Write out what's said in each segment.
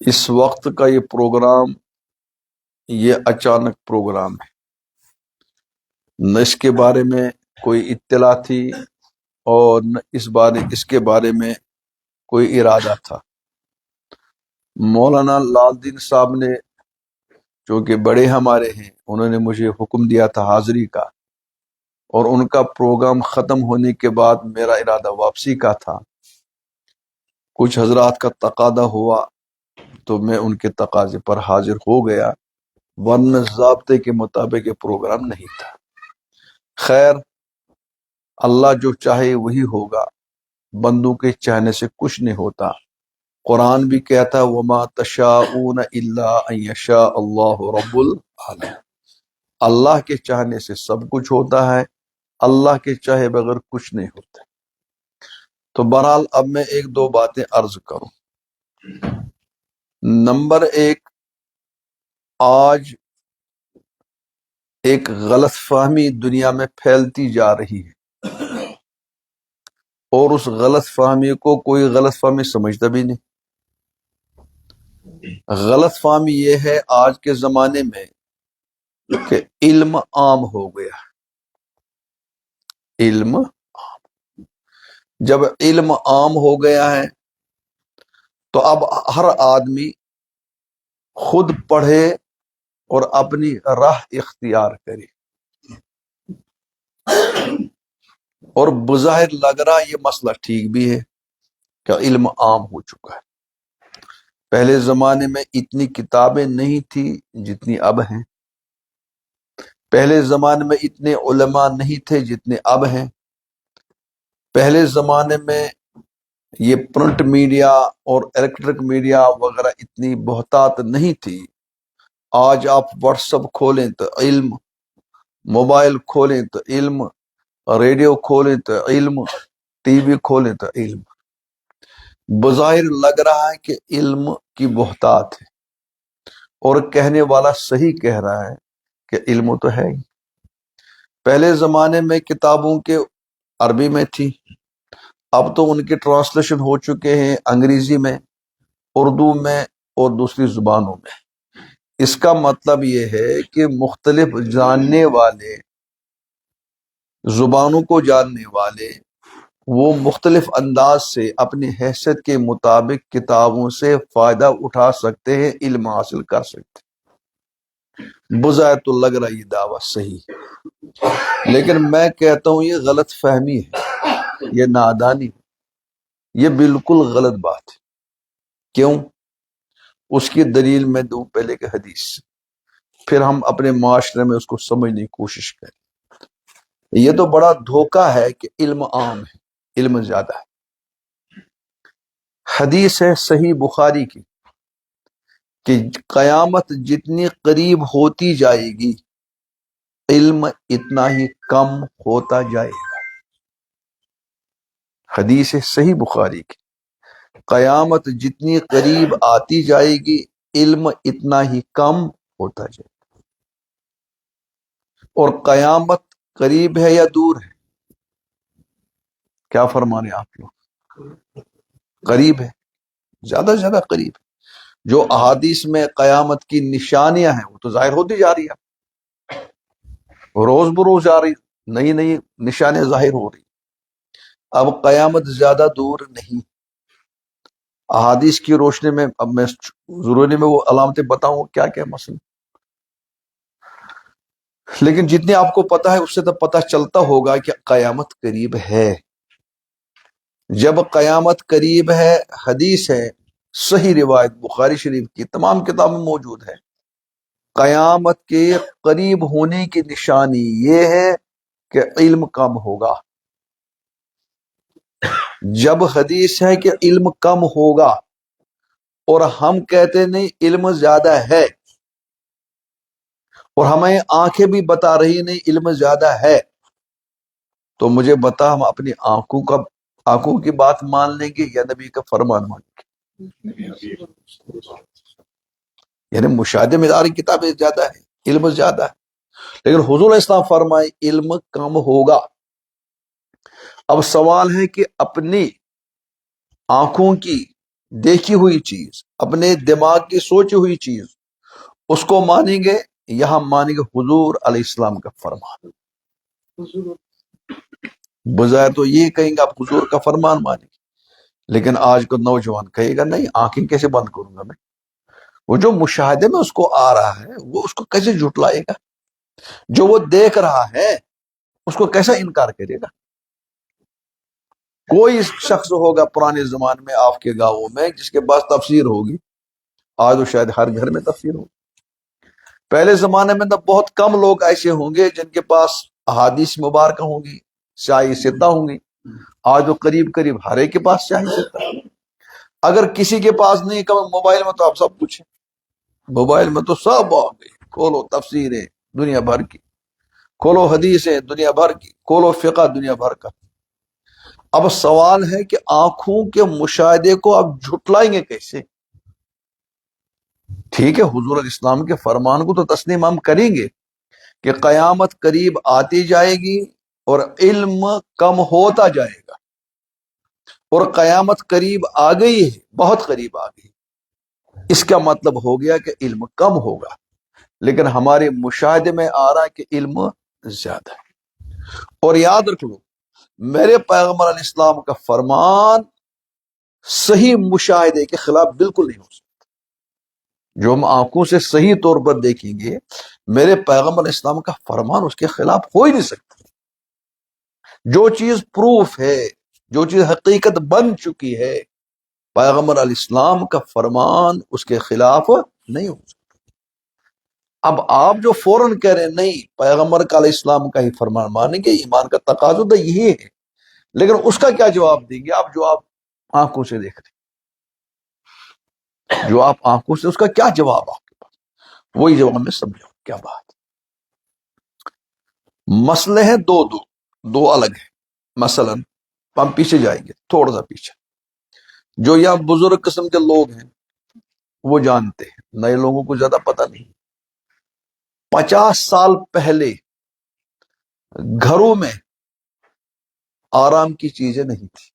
اس وقت کا یہ پروگرام یہ اچانک پروگرام ہے، نہ اس کے بارے میں کوئی اطلاع تھی اور نہ اس کے بارے میں کوئی ارادہ تھا۔ مولانا لال دین صاحب نے جو کہ بڑے ہمارے ہیں، انہوں نے مجھے حکم دیا تھا حاضری کا، اور ان کا پروگرام ختم ہونے کے بعد میرا ارادہ واپسی کا تھا۔ کچھ حضرات کا تقاضا ہوا تو میں ان کے تقاضے پر حاضر ہو گیا، ورنہ ضابطے کے مطابق یہ پروگرام نہیں تھا۔ خیر، اللہ جو چاہے وہی ہوگا، بندوں کے چاہنے سے کچھ نہیں ہوتا۔ قرآن بھی کہتا وما تشاءون الا ان یشاء اللہ رب العالمین، اللہ کے چاہنے سے سب کچھ ہوتا ہے، اللہ کے چاہے بغیر کچھ نہیں ہوتا۔ تو بہرحال اب میں ایک دو باتیں عرض کروں۔ نمبر ایک، آج ایک غلط فہمی دنیا میں پھیلتی جا رہی ہے، اور اس غلط فہمی کو کوئی غلط فہمی سمجھتا بھی نہیں۔ غلط فہمی یہ ہے آج کے زمانے میں کہ علم عام ہو گیا۔ علم جب علم عام ہو گیا ہے تو اب ہر آدمی خود پڑھے اور اپنی راہ اختیار کرے، اور بظاہر لگ رہا یہ مسئلہ ٹھیک بھی ہے کہ علم عام ہو چکا ہے۔ پہلے زمانے میں اتنی کتابیں نہیں تھی جتنی اب ہیں، پہلے زمانے میں اتنے علماء نہیں تھے جتنے اب ہیں، پہلے زمانے میں یہ پرنٹ میڈیا اور الیکٹرک میڈیا وغیرہ اتنی بہتات نہیں تھی۔ آج آپ واٹس ایپ کھولیں تو علم، موبائل کھولیں تو علم، ریڈیو کھولیں تو علم، ٹی وی کھولیں تو علم۔ بظاہر لگ رہا ہے کہ علم کی بہتات ہے، اور کہنے والا صحیح کہہ رہا ہے کہ علم تو ہے ہی۔ پہلے زمانے میں کتابوں کے عربی میں تھی، اب تو ان کے ٹرانسلیشن ہو چکے ہیں انگریزی میں، اردو میں اور دوسری زبانوں میں۔ اس کا مطلب یہ ہے کہ مختلف جاننے والے، زبانوں کو جاننے والے، وہ مختلف انداز سے اپنی حیثیت کے مطابق کتابوں سے فائدہ اٹھا سکتے ہیں، علم حاصل کر سکتے ہیں۔ بظاہر تو لگ رہا یہ دعویٰ صحیح ہے، لیکن میں کہتا ہوں یہ غلط فہمی ہے، یہ نادانی ہے، یہ بالکل غلط بات ہے۔ کیوں؟ اس کی دلیل میں دوں پہلے کہ حدیث، پھر ہم اپنے معاشرے میں اس کو سمجھنے کی کوشش کریں۔ یہ تو بڑا دھوکہ ہے کہ علم عام ہے، علم زیادہ ہے۔ حدیث ہے صحیح بخاری کی کہ قیامت جتنی قریب ہوتی جائے گی علم اتنا ہی کم ہوتا جائے گا۔ حدیث ہے صحیح بخاری کی، قیامت جتنی قریب آتی جائے گی علم اتنا ہی کم ہوتا جائے گا۔ اور قیامت قریب ہے یا دور ہے؟ کیا فرمانے آپ لوگ؟ قریب ہے، زیادہ سے زیادہ قریب ہے۔ جو احادیث میں قیامت کی نشانیاں ہیں وہ تو ظاہر ہوتی جا رہی ہے، روز بروز جا رہی، نئی نئی نشانیاں ظاہر ہو رہی۔ اب قیامت زیادہ دور نہیں۔ احادیث کی روشنی میں اب میں ضروری میں وہ علامتیں بتاؤں کیا کیا مسئلہ، لیکن جتنے آپ کو پتا ہے اس سے تو پتہ چلتا ہوگا کہ قیامت قریب ہے۔ جب قیامت قریب ہے، حدیث ہے صحیح روایت بخاری شریف کی تمام کتابوں میں موجود ہے، قیامت کے قریب ہونے کی نشانی یہ ہے کہ علم کم ہوگا۔ جب حدیث ہے کہ علم کم ہوگا اور ہم کہتے نہیں علم زیادہ ہے، اور ہمیں آنکھیں بھی بتا رہی نہیں علم زیادہ ہے، تو مجھے بتا ہم اپنی آنکھوں کی بات مان لیں گے یا نبی کا فرمان مان لیں گے؟ یعنی مشاہدے مداری کتابیں زیادہ ہے، علم زیادہ ہے، لیکن حضور اسلام فرمائے علم کم ہوگا۔ اب سوال ہے کہ اپنی آنکھوں کی دیکھی ہوئی چیز، اپنے دماغ کی سوچی ہوئی چیز، اس کو مانیں گے، یہاں مانیں گے حضور علیہ السلام کا فرمان. بظاہر تو یہ کہیں گے آپ حضور کا فرمان مانیں گے، لیکن آج کو نوجوان کہے گا نہیں، آنکھیں کیسے بند کروں گا میں؟ وہ جو مشاہدے میں اس کو آ رہا ہے وہ اس کو کیسے جھٹلائے گا؟ جو وہ دیکھ رہا ہے اس کو کیسا انکار کرے گا؟ کوئی شخص ہوگا پرانے زمانے میں آپ کے گاؤں میں جس کے پاس تفسیر ہوگی، آج تو شاید ہر گھر میں تفسیر ہوگی. پہلے زمانے میں تو بہت کم لوگ ایسے ہوں گے جن کے پاس احادیث مبارکہ ہوں گی، شاہی ستہ ہوں گی. آج تو قریب قریب ہر ایک کے پاس شاہی ستہ. اگر کسی کے پاس نہیں کہ موبائل میں تو آپ سب کچھ ہے، موبائل میں تو سب آ گئی. کھولو تفسیریں دنیا بھر کی، کھولو حدیثیں دنیا بھر کی، کھولو فقہ دنیا بھر کا. اب سوال ہے کہ آنکھوں کے مشاہدے کو آپ جھٹلائیں گے کیسے؟ ٹھیک ہے، حضور علیہ السلام کے فرمان کو تو تسلیم ہم کریں گے کہ قیامت قریب آتی جائے گی اور علم کم ہوتا جائے گا، اور قیامت قریب آ گئی ہے، بہت قریب آ گئی. اس کا مطلب ہو گیا کہ علم کم ہوگا، لیکن ہمارے مشاہدے میں آ رہا ہے کہ علم زیادہ ہے. اور یاد رکھ لو، میرے پیغمبر علیہ السلام کا فرمان صحیح مشاہدے کے خلاف بالکل نہیں ہو سکتا. جو ہم آنکھوں سے صحیح طور پر دیکھیں گے، میرے پیغمبر علیہ السلام کا فرمان اس کے خلاف ہو ہی نہیں سکتا. جو چیز پروف ہے، جو چیز حقیقت بن چکی ہے، پیغمبر علیہ السلام کا فرمان اس کے خلاف نہیں ہو سکتا. اب آپ جو فوراً کہہ رہے ہیں نہیں پیغمبر کا علیہ السلام کا ہی فرمان مانیں گے، ایمان کا تقاضا تو یہی ہے، لیکن اس کا کیا جواب دیں گے آپ جو آپ آنکھوں سے دیکھ رہے ہیں؟ جو آپ آنکھوں سے، اس کا کیا جواب آپ کے پاس؟ وہی جواب میں سمجھاؤں کیا بات. مسئلے ہیں دو الگ ہیں. مثلا ہم پیچھے جائیں گے، تھوڑا سا پیچھے. جو یا بزرگ قسم کے لوگ ہیں وہ جانتے ہیں، نئے لوگوں کو زیادہ پتہ نہیں. 50 سال پہلے گھروں میں آرام کی چیزیں نہیں تھی.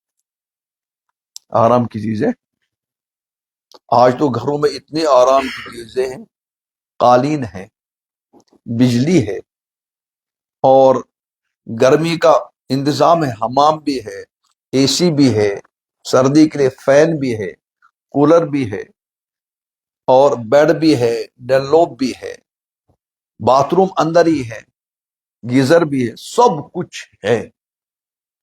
آرام کی چیزیں، آج تو گھروں میں اتنی آرام کی چیزیں ہیں، قالین ہے، بجلی ہے، اور گرمی کا انتظام ہے، حمام بھی ہے، اے سی بھی ہے، سردی کے لیے فین بھی ہے، کولر بھی ہے، اور بیڈ بھی ہے، ڈنلوپ بھی ہے، باتھ روم اندر ہی ہے، گیزر بھی ہے، سب کچھ ہے.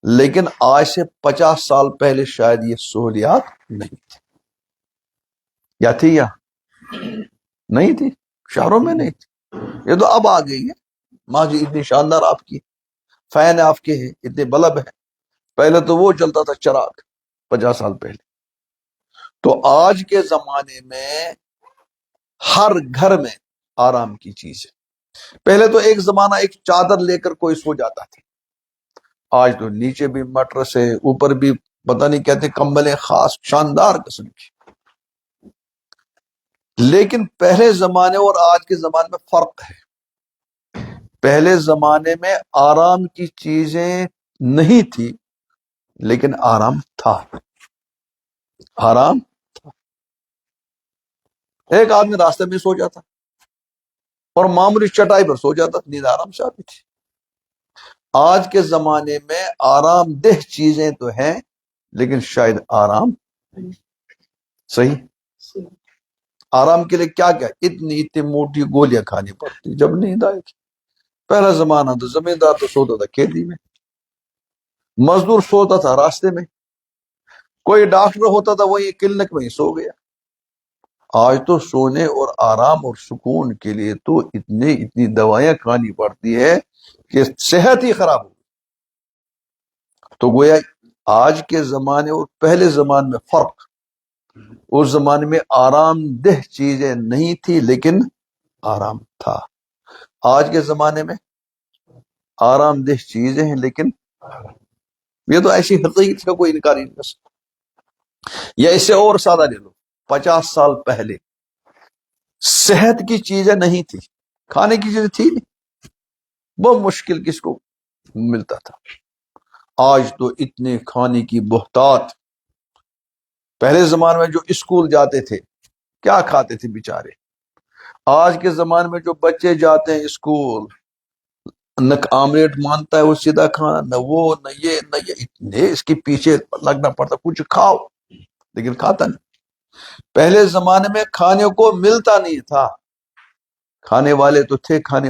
لیکن آج سے 50 سال پہلے شاید یہ سہولیات نہیں تھی. یا تھی؟ یا نہیں تھی؟ شہروں میں نہیں تھی، یہ تو اب آ گئی ہے. ماں جی اتنی شاندار آپ کی فین آپ کے ہیں، اتنے بلب ہیں. پہلے تو وہ چلتا تھا چراغ 50 سال پہلے. تو آج کے زمانے میں ہر گھر میں آرام کی چیز ہے. پہلے تو ایک زمانہ ایک چادر لے کر کوئی سو جاتا تھا، آج تو نیچے بھی مٹرس ہے، اوپر بھی پتہ نہیں کہتے کمبلیں خاص شاندار قسم کی. لیکن پہلے زمانے اور آج کے زمانے میں فرق ہے. پہلے زمانے میں آرام کی چیزیں نہیں تھی، لیکن آرام تھا. آرام، ایک آدمی راستے میں سو جاتا اور معمولی چٹائی پر سو جاتا، نیند آرام سے آتی تھی. آج کے زمانے میں آرام دہ چیزیں تو ہیں، لیکن شاید آرام صحیح. آرام کے لیے کیا کیا اتنی اتنی موٹی گولیاں کھانی پڑتی جب نیند آئے گی. پہلا زمانہ تو زمیندار تو سوتا تھا کھیتی میں، مزدور سوتا تھا راستے میں، کوئی ڈاکٹر ہوتا تھا وہی کلینک میں ہی سو گیا. آج تو سونے اور آرام اور سکون کے لیے تو اتنی دوائیاں کھانی پڑتی ہے کہ صحت ہی خراب ہو. تو گویا آج کے زمانے اور پہلے زمانے میں فرق. اس زمانے میں آرام دہ چیزیں نہیں تھی، لیکن آرام تھا. آج کے زمانے میں آرام دہ چیزیں ہیں، لیکن یہ تو ایسی حقیقت کا کوئی انکار نہیں کر سکتا. یا اس سے اور سادہ لے لو، 50 سال پہلے صحت کی چیزیں نہیں تھی، کھانے کی چیزیں تھی نہیں، بہت مشکل کس کو ملتا تھا. آج تو اتنے کھانے کی بہتات، پہلے زمانے میں جو اسکول جاتے تھے کیا کھاتے تھے بیچارے. آج کے زمانے میں جو بچے جاتے ہیں اسکول، نہ آملیٹ مانتا ہے وہ سیدھا کھانا، نہ وہ نہ یہ اتنے اس کے پیچھے لگنا پڑتا. کچھ کھاؤ لیکن کھاتا نہیں. پہلے زمانے میں کھانے کو ملتا نہیں تھا. کھانے والے تو تھے، کھانے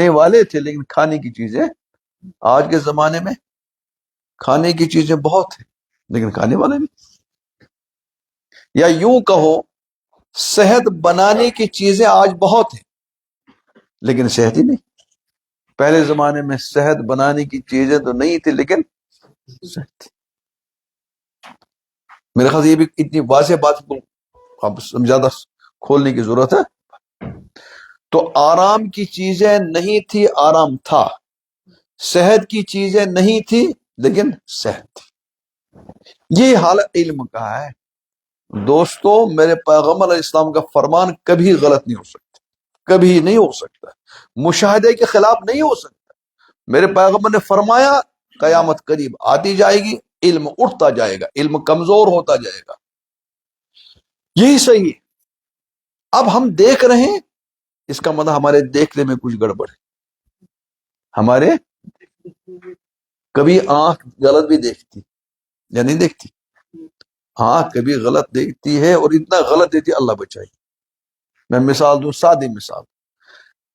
والے تھے لیکن کھانے کی چیزیں. آج کے زمانے میں کھانے کی چیزیں بہت ہیں لیکن کھانے والے نہیں. یا یوں کہو صحت بنانے کی چیزیں آج بہت ہیں لیکن صحت ہی نہیں. پہلے زمانے میں صحت بنانے کی چیزیں تو نہیں تھی لیکن صحت تھی. میرے خیال سے یہ بھی اتنی واضح بات کو اب زیادہ کھولنے کی ضرورت ہے. تو آرام کی چیزیں نہیں تھی، آرام تھا. صحت کی چیزیں نہیں تھی لیکن صحت تھی. یہ حال علم کا ہے. دوستو میرے پیغمبر علیہ السلام کا فرمان کبھی غلط نہیں ہو سکتا، کبھی نہیں ہو سکتا، مشاہدے کے خلاف نہیں ہو سکتا. میرے پیغمبر نے فرمایا قیامت قریب آتی جائے گی، علم اٹھتا جائے گا، علم کمزور ہوتا جائے گا. یہی صحیح ہے. اب ہم دیکھ رہے ہیں، اس کا مطلب ہمارے دیکھنے میں کچھ گڑبڑ ہے. ہمارے کبھی آنکھ غلط بھی دیکھتی یا نہیں دیکھتی؟ آنکھ کبھی غلط دیکھتی ہے اور اتنا غلط دیتی ہے اللہ بچائے. میں مثال دوں، سادی مثال.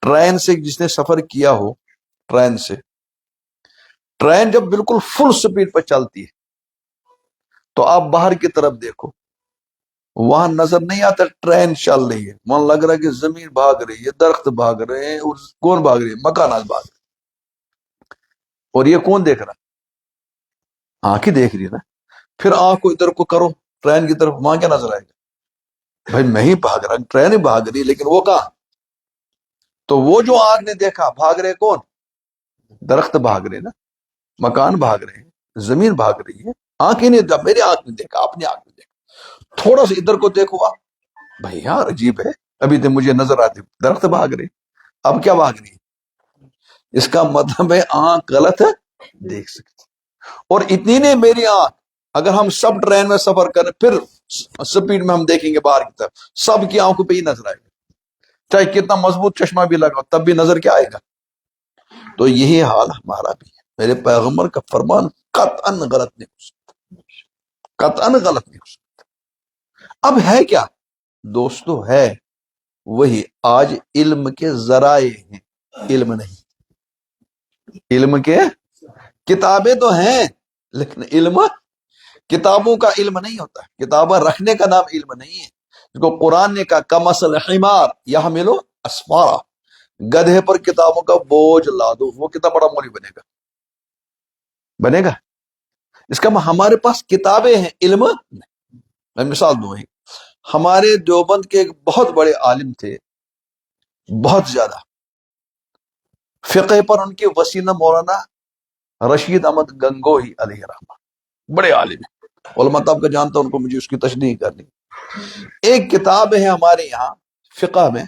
ٹرین سے جس نے سفر کیا ہو، ٹرین جب بالکل فل سپیڈ پر چلتی ہے تو آپ باہر کی طرف دیکھو، وہاں نظر نہیں آتا ٹرین چل رہی ہے. وہاں لگ رہا ہے کہ زمین بھاگ رہی ہے، درخت بھاگ رہے ہیں، اور کون بھاگ رہی ہے؟ مکانات بھاگ رہے ہیں. اور یہ کون دیکھ رہا؟ آنکھ ہی دیکھ رہی ہے نا. پھر آنکھ کو ادھر کو کرو ٹرین کی طرف، وہاں کیا نظر آئے گا؟ بھائی میں ہی بھاگ رہا، ٹرین ہی بھاگ رہی لیکن وہ کہاں؟ تو وہ جو آنکھ نے دیکھا، بھاگ رہے کون؟ درخت بھاگ رہے نا، مکان بھاگ رہے ہیں، زمین بھاگ رہی ہے. آنکھ ہی نہیں، جب میری آنکھ نے دیکھا، اپنی آنکھ نے دیکھا. تھوڑا سا ادھر کو دیکھو آپ، بھائی یار عجیب ہے، ابھی تو مجھے نظر آتی درخت بھاگ رہی، اب کیا بھاگ رہی ہے؟ اس کا مطلب ہے آنکھ غلط ہے دیکھ سکتی. اور اتنی نہیں میری آنکھ، اگر ہم سب ٹرین میں سفر کریں پھر سپیڈ میں ہم دیکھیں گے باہر کی طرف، سب کی آنکھوں پہ ہی نظر آئے گا، چاہے کتنا مضبوط چشمہ بھی لگا تب بھی نظر کیا آئے گا؟ تو یہی حال ہمارا بھی ہے. میرے پیغمبر کا فرمان قطعاً غلط نہیں ہو سکتا، قطعاً غلط نہیں ہو سکتا. اب ہے کیا دوستو؟ ہے وہی آج علم کے ذرائع ہیں، علم نہیں. علم کے کتابیں تو ہیں لیکن علم، کتابوں کا علم نہیں ہوتا. کتابیں رکھنے کا نام علم نہیں ہے. جس کو قرآن نے کہا کمثل حمار یحمل اسفارا، گدھے پر کتابوں کا بوجھ لا دو، وہ کتنا بڑا مولوی بنے گا. اس کا ہمارے پاس کتابیں ہیں، علم نہیں. میں مثال دوں، ہمارے دیوبند کے ایک بہت بڑے عالم تھے، بہت زیادہ فقہ پر ان کے وسیلہ مولانا رشید احمد گنگوہی علیہ رحمہ، بڑے عالم ہیں. علماء طب کا جانتا ہوں ان کو، مجھے اس کی تشریح کرنی. ایک کتاب ہے ہمارے یہاں فقہ میں،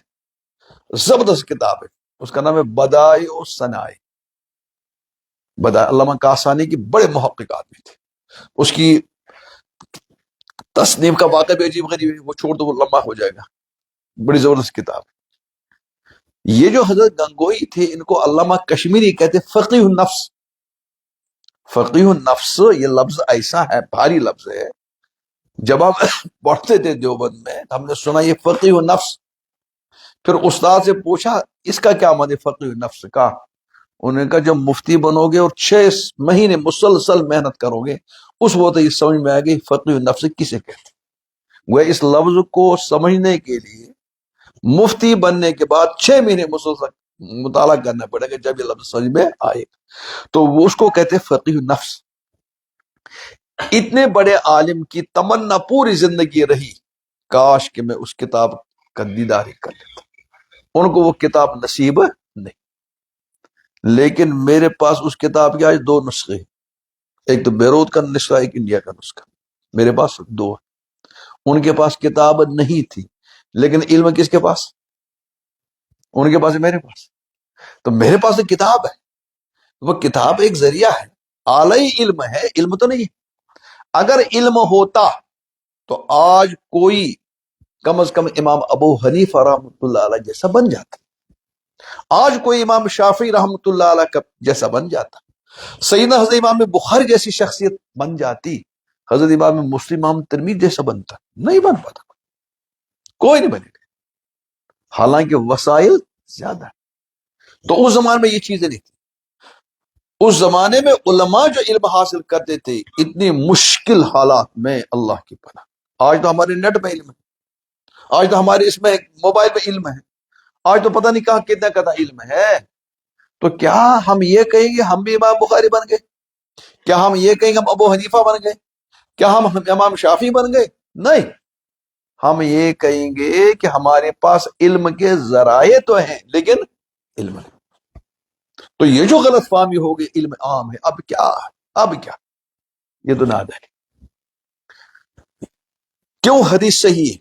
زبردست کتاب ہے، اس کا نام ہے بدائع الصنائع. علامہ کاسانی کی بڑے محقق آدمی تھے. اس کی تصنیف کا واقعہ بھی عجیب غریب ہے، وہ چھوڑ دو وہ لمبا ہو جائے گا. بڑی زبردست کتاب. یہ جو حضرت گنگوئی تھے ان کو علامہ کشمیری کہتے فقیہ النفس. فقیہ النفس یہ لفظ ایسا ہے، بھاری لفظ ہے. جب ہم پڑھتے تھے دیوبند میں ہم نے سنا یہ فقیہ النفس. پھر استاد سے پوچھا اس کا کیا معنی فقیہ النفس کا؟ انہوں نے کہا جب مفتی بنو گے اور 6 مہینے مسلسل محنت کرو گے اس وقت یہ سمجھ میں آئے گی فقیہ النفس کسے کہتے. وہ اس لفظ کو سمجھنے کے لیے مفتی بننے کے بعد 6 مہینے مسلسل مطالعہ کرنا پڑے گا جب یہ لفظ سمجھ میں آئے گا. تو وہ اس کو کہتے فقیہ النفس. اتنے بڑے عالم کی تمنا پوری زندگی رہی کاش کہ میں اس کتاب کا دیدار کر لیتا. ان کو وہ کتاب نصیب نہیں. لیکن میرے پاس اس کتاب کے آج 2 نسخے ہیں، ایک تو بیروت کا نسخہ، ایک انڈیا کا نسخہ. میرے پاس 2 ہیں. ان کے پاس کتاب نہیں تھی لیکن علم کس کے پاس؟ ان کے پاس ہے، میرے پاس. تو میرے پاس ایک کتاب ہے، وہ کتاب ایک ذریعہ ہے، اعلی علم ہے، علم تو نہیں ہے. اگر علم ہوتا تو آج کوئی کم از کم امام ابو حنیفہ رحمۃ اللہ علیہ جیسا بن جاتا، آج کوئی امام شافعی رحمۃ اللہ علیہ کا جیسا بن جاتا، سیدنا حضرت امام بخاری جیسی شخصیت بن جاتی، حضرت امام مسلم امام ترمذی جیسا بنتا، نہیں بن پاتا، کوئی نہیں بنے گا، حالانکہ وسائل زیادہ ہے۔ تو اس زمانے میں یہ چیزیں نہیں تھی، اس زمانے میں علماء جو علم حاصل کرتے تھے اتنی مشکل حالات میں، اللہ کی پناہ، آج تو ہمارے نیٹ میں علم ہے، آج تو ہمارے اس میں موبائل میں علم ہے، آج تو پتہ نہیں کہاں کتنا کتنا علم ہے، تو کیا ہم یہ کہیں گے ہم بھی امام بخاری بن گئے؟ کیا ہم یہ کہیں گے ہم ابو حنیفہ بن گئے؟ کیا ہم امام شافعی بن گئے؟ نہیں، ہم یہ کہیں گے کہ ہمارے پاس علم کے ذرائع تو ہیں لیکن علم نہیں۔ تو یہ جو غلط فہمی ہو گئی علم عام ہے، اب کیا یہ تو ناد ہے، کیوں حدیث صحیح ہے،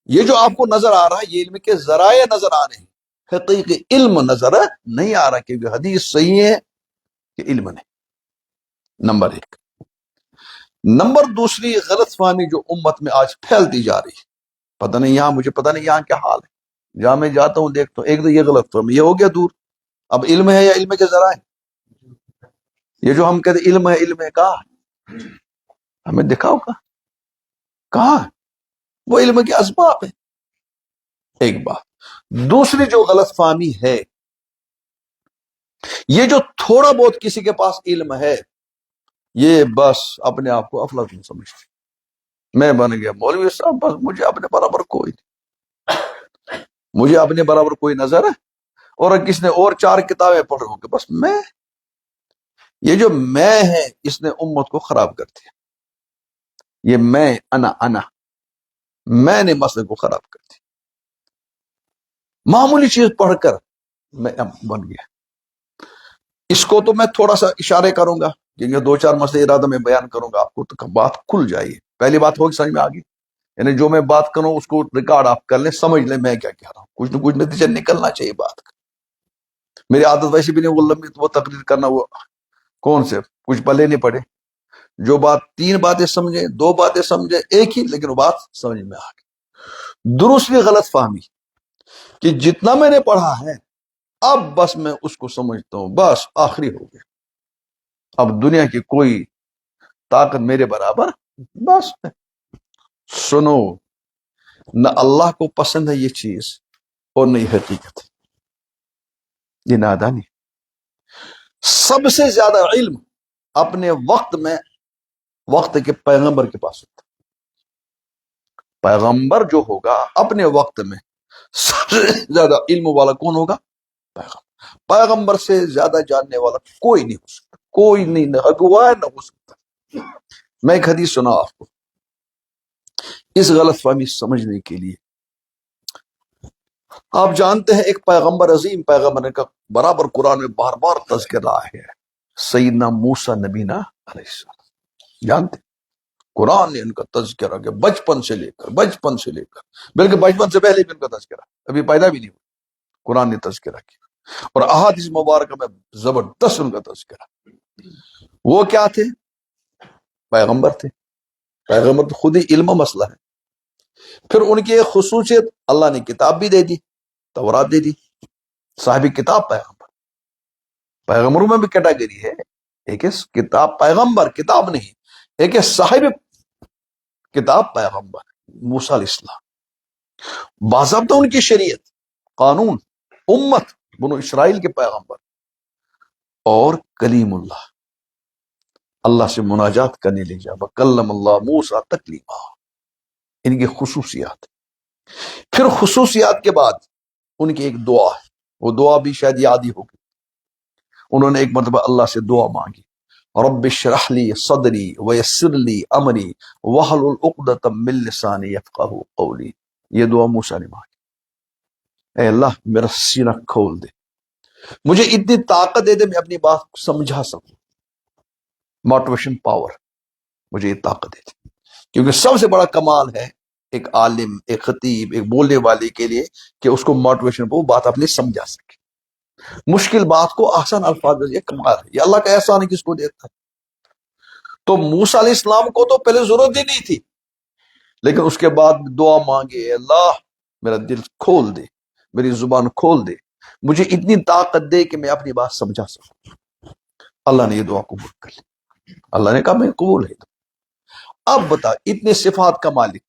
یہ جو آپ کو نظر آ رہا ہے یہ علم کے ذرائع نظر آ رہے ہیں، حقیقی علم نظر نہیں آ رہا، کیونکہ حدیث صحیح ہے کہ علم نہیں، نمبر ایک۔ نمبر دوسری غلط فہمی جو امت میں آج پھیلتی جا رہی ہے، پتہ نہیں یہاں، مجھے پتہ نہیں یہاں کیا حال ہے، جہاں میں جاتا ہوں دیکھتا ہوں، ایک تو یہ غلط فہمی یہ ہو گیا دور، اب علم ہے یا علم کے ذرائع، یہ جو ہم کہتے علم ہے کہاں، ہمیں دکھاؤ کہاں وہ علم کے اسباب ہے، ایک بات۔ دوسری جو غلط فہمی ہے، یہ جو تھوڑا بہت کسی کے پاس علم ہے یہ بس اپنے آپ کو افلاطون سمجھتے، میں بن گیا مولوی صاحب، بس مجھے اپنے برابر کوئی نہیں، مجھے اپنے برابر کوئی نظر ہے، اور کس نے اور 4 کتابیں پڑھ رہا ہوں کہ بس میں، یہ جو میں ہے اس نے امت کو خراب کر دیا، یہ میں نے مسئلے کو خراب کر دیا، معمولی چیز پڑھ کر میں بن گیا۔ اس کو تو میں تھوڑا سا اشارے کروں گا، جن 2-4 مسئلے ارادہ میں بیان کروں گا، آپ کو تو بات کھل جائے گی، پہلی بات ہوگی سمجھ میں آگے، یعنی جو میں بات کروں اس کو ریکارڈ آپ کر لیں، سمجھ لیں میں کیا کہہ رہا ہوں، کچھ نہ کچھ نتیجہ نکلنا چاہیے بات کا، میری عادت ویسے بھی نہیں وہ لمبی وہ تقریر کرنا، وہ کون سے کچھ پلے نہیں پڑے، جو بات 3 باتیں سمجھے، 2 باتیں سمجھے، ایک ہی، لیکن وہ بات سمجھ میں آ گئی۔ دوسری غلط فہمی کہ جتنا میں نے پڑھا ہے اب بس میں اس کو سمجھتا ہوں، بس آخری ہو گیا، اب دنیا کی کوئی طاقت میرے برابر، بس سنو، نہ اللہ کو پسند ہے یہ چیز اور نہ یہ حقیقت ہے، یہ نادانی۔ سب سے زیادہ علم اپنے وقت میں وقت کے پیغمبر کے پاس ہوتا ہے، پیغمبر جو ہوگا اپنے وقت میں سب سے زیادہ علم والا کون ہوگا؟ پیغمبر سے زیادہ جاننے والا کوئی نہیں ہو سکتا، کوئی نہیں، نہ اگوا نہ ہو سکتا۔ میں ایک حدیث سنا آپ کو، اس غلط فہمی سمجھنے کے لیے، آپ جانتے ہیں ایک پیغمبر، عظیم پیغمبر کا برابر قرآن میں بار بار تذکرہ ہے، سیدنا موسیٰ نبینا علیہ السلام، جانتے ہیں قرآن نے ان کا تذکرہ کیا بچپن سے لے کر بلکہ بچپن سے پہلے بھی ان کا تذکرہ، ابھی پیدا بھی نہیں ہوا، قرآن نے تذکرہ کیا، اور احادیث مبارکہ میں زبردست ان کا تذکرہ۔ وہ کیا تھے؟ پیغمبر تھے، پیغمبر تو خود ہی علم مسئلہ ہے، پھر ان کی ایک خصوصیت، اللہ نے کتاب بھی دے دی، تورات دے دی، صاحب کتاب پیغمبروں میں بھی کیٹیگری ہے، ایک ہے کتاب پیغمبر، کتاب نہیں، ایک ہے صاحب کتاب پیغمبر موسیٰ علیہ السلام، باضابطہ ان کی شریعت، قانون، امت، بنو اسرائیل کے پیغمبر، اور کلیم اللہ، اللہ سے مناجات کرنے لے جا، وَكَلَّمَ اللَّهُ مُوسَىٰ تَكْلِيمًا، ان کی خصوصیات۔ پھر خصوصیات کے بعد ان کی ایک دعا ہے، وہ دعا بھی شاید یاد ہی ہوگی، انہوں نے ایک مرتبہ اللہ سے دعا مانگی، رب اشرح لی صدری ویسر لی امری واحلل عقدۃ من لسانی یفقہوا قولی، یہ دعا موسیٰ نے مانگی، اے اللہ میرا سینہ کھول دے، مجھے اتنی طاقت دے دے میں اپنی بات سمجھا سکوں، موٹیویشن پاور، مجھے یہ طاقت دے دے، کیونکہ سب سے بڑا کمال ہے ایک عالم، ایک خطیب، ایک بولنے والے کے لیے کہ اس کو موٹیویشن وہ بات اپنی سمجھا سکے، مشکل بات کو آسان الفاظ میں، یہ کمال ہے، یہ اللہ کا احسان ہے، کس کو دیتا ہے۔ تو موسیٰ علیہ السلام کو تو پہلے ضرورت ہی نہیں تھی، لیکن اس کے بعد دعا مانگے، اے اللہ میرا دل کھول دے، میری زبان کھول دے، مجھے اتنی طاقت دے کہ میں اپنی بات سمجھا سکوں۔ اللہ نے یہ دعا قبول کر لی، اللہ نے کہا میں قبول ہے۔ اب بتا، اتنے صفات کا مالک،